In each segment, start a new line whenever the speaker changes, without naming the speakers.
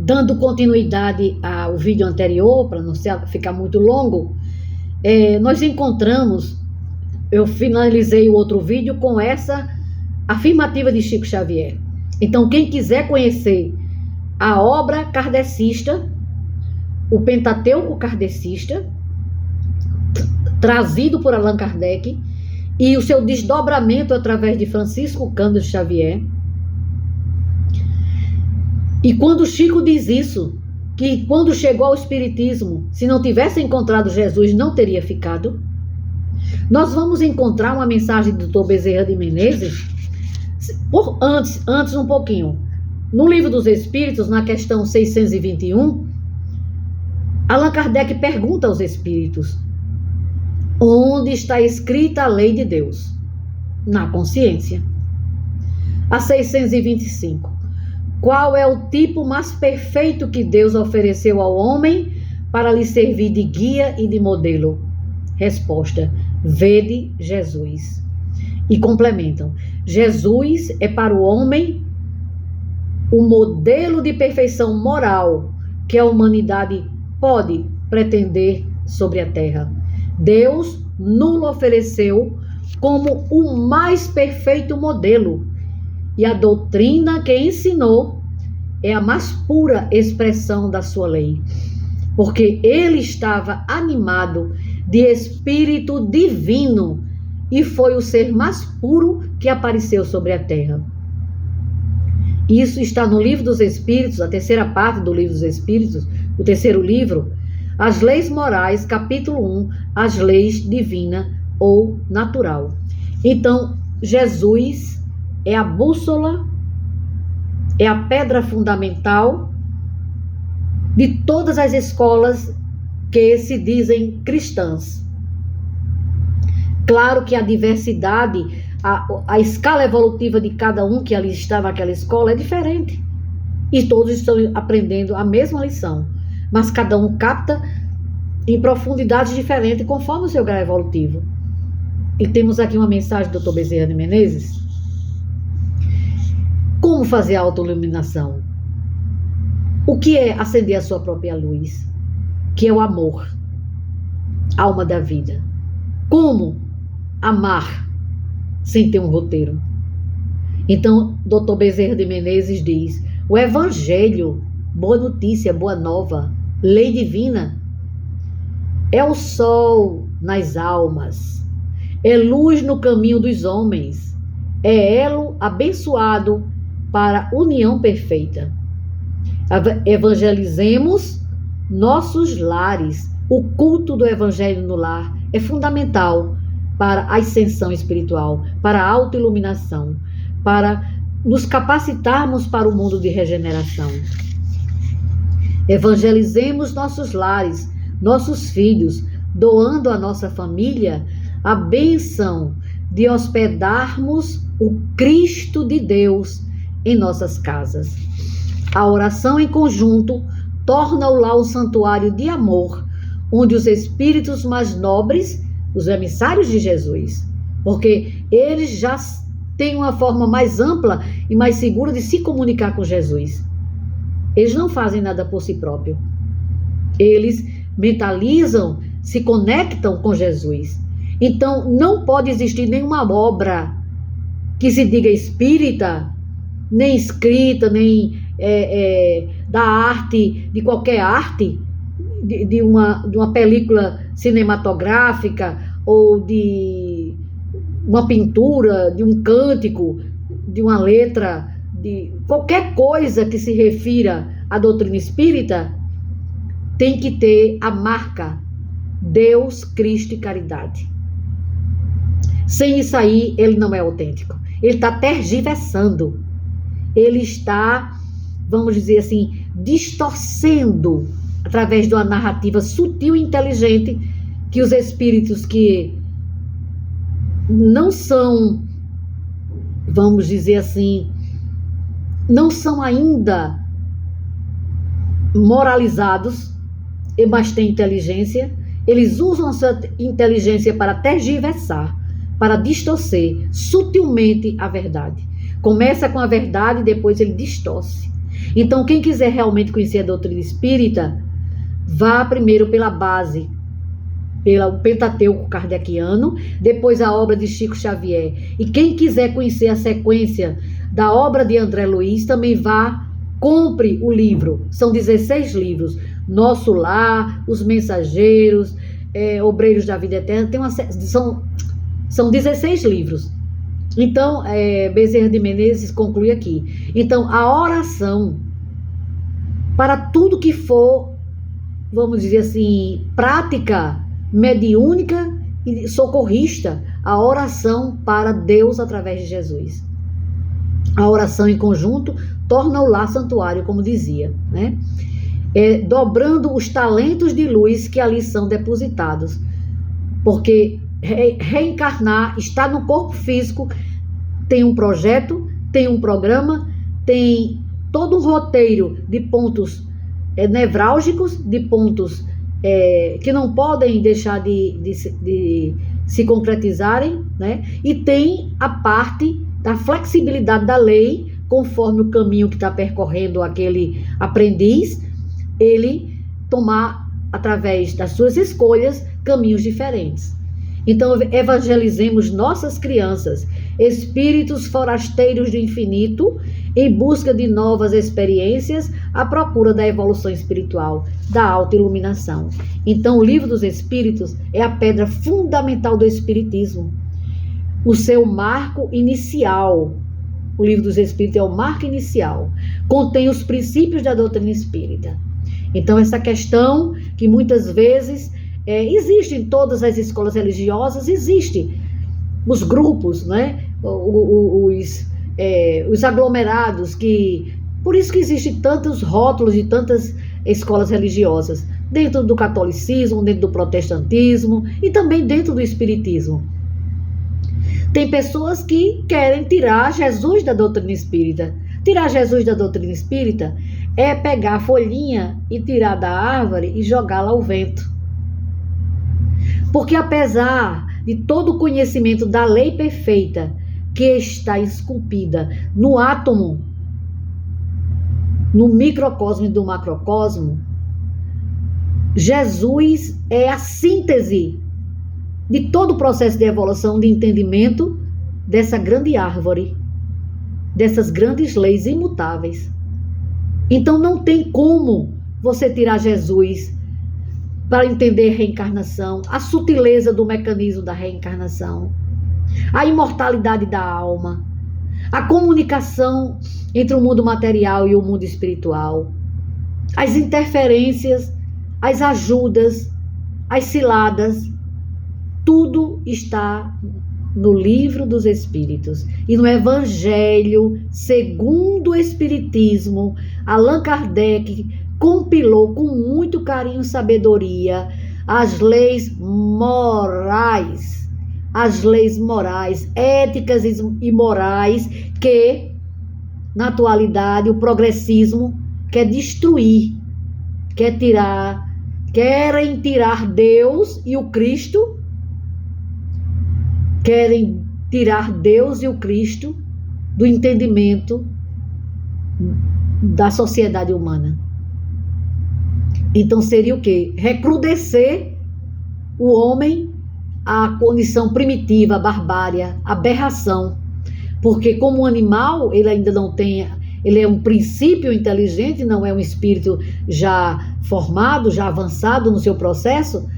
Dando continuidade ao vídeo anterior, para não ficar muito longo, nós encontramos, eu finalizei o outro vídeo com essa afirmativa de Chico Xavier. Então, quem quiser conhecer a obra kardecista, o Pentateuco kardecista, trazido por Allan Kardec, e o seu desdobramento através de Francisco Cândido Xavier. E quando Chico diz isso, que quando chegou ao Espiritismo, se não tivesse encontrado Jesus, não teria ficado, nós vamos encontrar uma mensagem do Dr. Bezerra de Menezes, antes um pouquinho. No Livro dos Espíritos, na questão 621, Allan Kardec pergunta aos espíritos: onde está escrita a lei de Deus? Na consciência. A 625. Qual é o tipo mais perfeito que Deus ofereceu ao homem para lhe servir de guia e de modelo? Resposta: vede Jesus. E complementam: Jesus é para o homem o modelo de perfeição moral que a humanidade pode pretender sobre a terra. Deus nos ofereceu como o mais perfeito modelo, e a doutrina que ensinou é a mais pura expressão da sua lei, porque ele estava animado de espírito divino e foi o ser mais puro que apareceu sobre a terra. Isso está no Livro dos Espíritos, a terceira parte do Livro dos Espíritos, o terceiro livro, As Leis Morais, capítulo 1, As Leis Divina ou Natural. Então, Jesus é a bússola, é a pedra fundamental de todas as escolas que se dizem cristãs. Claro que a diversidade, a escala evolutiva de cada um que ali está naquela escola é diferente. E todos estão aprendendo a mesma lição. Mas cada um capta em profundidades diferentes conforme o seu grau evolutivo. E temos aqui uma mensagem do Dr. Bezerra de Menezes. Como fazer a autoiluminação? O que é acender a sua própria luz? Que é o amor, alma da vida. Como amar sem ter um roteiro? Então, Dr. Bezerra de Menezes diz: o Evangelho, boa notícia, boa nova, lei divina, é o sol nas almas, é luz no caminho dos homens, é elo abençoado para união perfeita. Evangelizemos nossos lares. O culto do Evangelho no lar é fundamental para a ascensão espiritual, para a autoiluminação, para nos capacitarmos para o mundo de regeneração. Evangelizemos nossos lares, nossos filhos, doando à nossa família a bênção de hospedarmos o Cristo de Deus em nossas casas. A oração em conjunto torna o lar um santuário de amor, onde os espíritos mais nobres, os emissários de Jesus, porque eles já têm uma forma mais ampla e mais segura de se comunicar com Jesus. Eles não fazem nada por si próprio. Eles mentalizam, se conectam com Jesus. Então, não pode existir nenhuma obra que se diga espírita, nem escrita, nem da arte, de qualquer arte, de uma película cinematográfica ou de uma pintura, de um cântico, de uma letra, de qualquer coisa que se refira à doutrina espírita, tem que ter a marca Deus, Cristo e Caridade. Sem isso aí, ele não é autêntico. Ele está tergiversando. Ele está, vamos dizer assim, distorcendo através de uma narrativa sutil e inteligente que os espíritos que não são, vamos dizer assim, não são ainda moralizados, mas têm inteligência, eles usam a sua inteligência para tergiversar, para distorcer sutilmente a verdade. Começa com a verdade e depois ele distorce. Então, quem quiser realmente conhecer a doutrina espírita, vá primeiro pela base, pelo Pentateuco kardeciano, depois a obra de Chico Xavier. E quem quiser conhecer a sequência da obra de André Luiz, também vá, compre o livro. São 16 livros. Nosso Lar, Os Mensageiros, Obreiros da Vida Eterna, são 16 livros. Então, Bezerra de Menezes conclui aqui. Então, a oração, para tudo que for, vamos dizer assim, prática mediúnica e socorrista, a oração para Deus através de Jesus. A oração em conjunto torna o lar santuário, como dizia, né? Dobrando os talentos de luz que ali são depositados. Porque reencarnar, estar no corpo físico, tem um projeto, tem um programa, tem todo um roteiro de pontos nevrálgicos, de pontos que não podem deixar de se concretizarem, né? E tem a parte da flexibilidade da lei, conforme o caminho que está percorrendo aquele aprendiz, ele tomar, através das suas escolhas, caminhos diferentes. Então, evangelizemos nossas crianças, espíritos forasteiros do infinito, em busca de novas experiências, à procura da evolução espiritual, da autoiluminação. Então, o Livro dos Espíritos é a pedra fundamental do Espiritismo. O seu marco inicial, o Livro dos Espíritos é o marco inicial, contém os princípios da doutrina espírita. Então, essa questão que muitas vezes existe em todas as escolas religiosas, existe os grupos, né? Os aglomerados, por isso que existem tantos rótulos de tantas escolas religiosas, dentro do catolicismo, dentro do protestantismo e também dentro do espiritismo. Tem pessoas que querem tirar Jesus da doutrina espírita. Tirar Jesus da doutrina espírita é pegar a folhinha e tirar da árvore e jogá-la ao vento. Porque apesar de todo o conhecimento da lei perfeita que está esculpida no átomo, no microcosmo e do macrocosmo, Jesus é a síntese de todo o processo de evolução, de entendimento dessa grande árvore, dessas grandes leis imutáveis. Então não tem como você tirar Jesus para entender a reencarnação, a sutileza do mecanismo da reencarnação, a imortalidade da alma, a comunicação entre o mundo material e o mundo espiritual, as interferências, as ajudas, as ciladas, tudo está no Livro dos Espíritos. E no Evangelho segundo o Espiritismo, Allan Kardec compilou com muito carinho e sabedoria as leis morais, éticas e morais que, na atualidade, o progressismo quer destruir, querem tirar Deus e o Cristo, querem tirar Deus e o Cristo do entendimento da sociedade humana. Então seria o quê? Recrudescer o homem à condição primitiva, barbária, aberração. Porque como um animal, ele ainda não tem, ele é um princípio inteligente, não é um espírito já formado, já avançado no seu processo.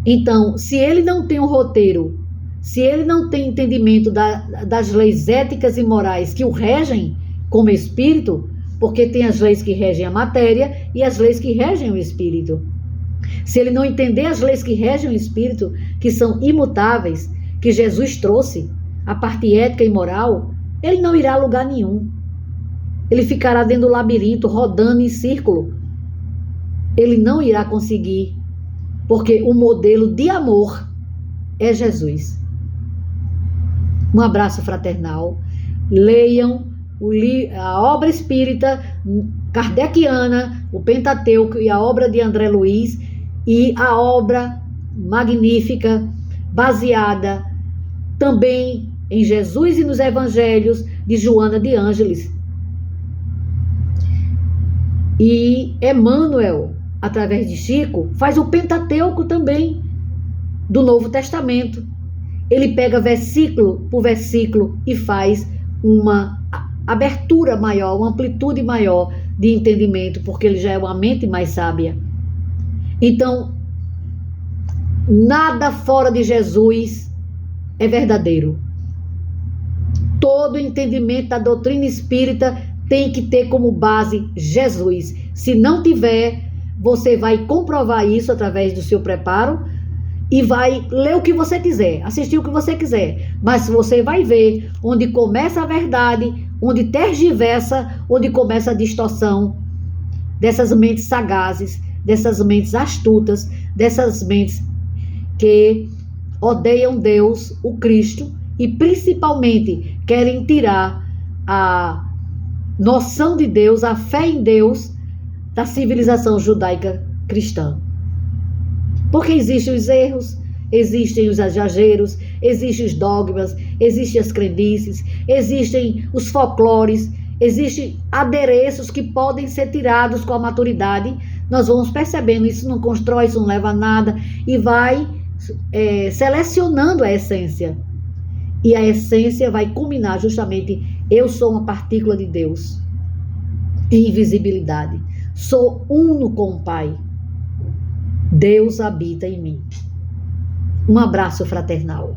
Então, se ele não tem um roteiro, se ele não tem entendimento das leis éticas e morais que o regem como espírito, porque tem as leis que regem a matéria e as leis que regem o espírito. Se ele não entender as leis que regem o espírito, que são imutáveis, que Jesus trouxe, a parte ética e moral, ele não irá a lugar nenhum. Ele ficará dentro do labirinto, rodando em círculo. Ele não irá conseguir, porque o modelo de amor é Jesus. Um abraço fraternal. Leiam a obra espírita kardeciana, o Pentateuco e a obra de André Luiz, e a obra magnífica, baseada também em Jesus e nos Evangelhos, de Joana de Ângeles. E Emmanuel, através de Chico, faz o Pentateuco também, do Novo Testamento. Ele pega versículo por versículo e faz uma abertura maior, uma amplitude maior de entendimento, porque ele já é uma mente mais sábia. Então, nada fora de Jesus é verdadeiro. Todo entendimento da doutrina espírita tem que ter como base Jesus. Se não tiver, você vai comprovar isso através do seu preparo e vai ler o que você quiser, assistir o que você quiser. Mas você vai ver onde começa a verdade, onde tergiversa, onde começa a distorção dessas mentes sagazes, dessas mentes astutas, dessas mentes que odeiam Deus, o Cristo, e principalmente querem tirar a noção de Deus, a fé em Deus, da civilização judaica cristã. Porque existem os erros, existem os exageros, existem os dogmas, existem as crendices, existem os folclores, existem adereços que podem ser tirados com a maturidade. Nós vamos percebendo, isso não constrói, isso não leva a nada, e vai selecionando a essência. E a essência vai culminar justamente: eu sou uma partícula de Deus, em invisibilidade. Sou uno com o Pai. Deus habita em mim. Um abraço fraternal.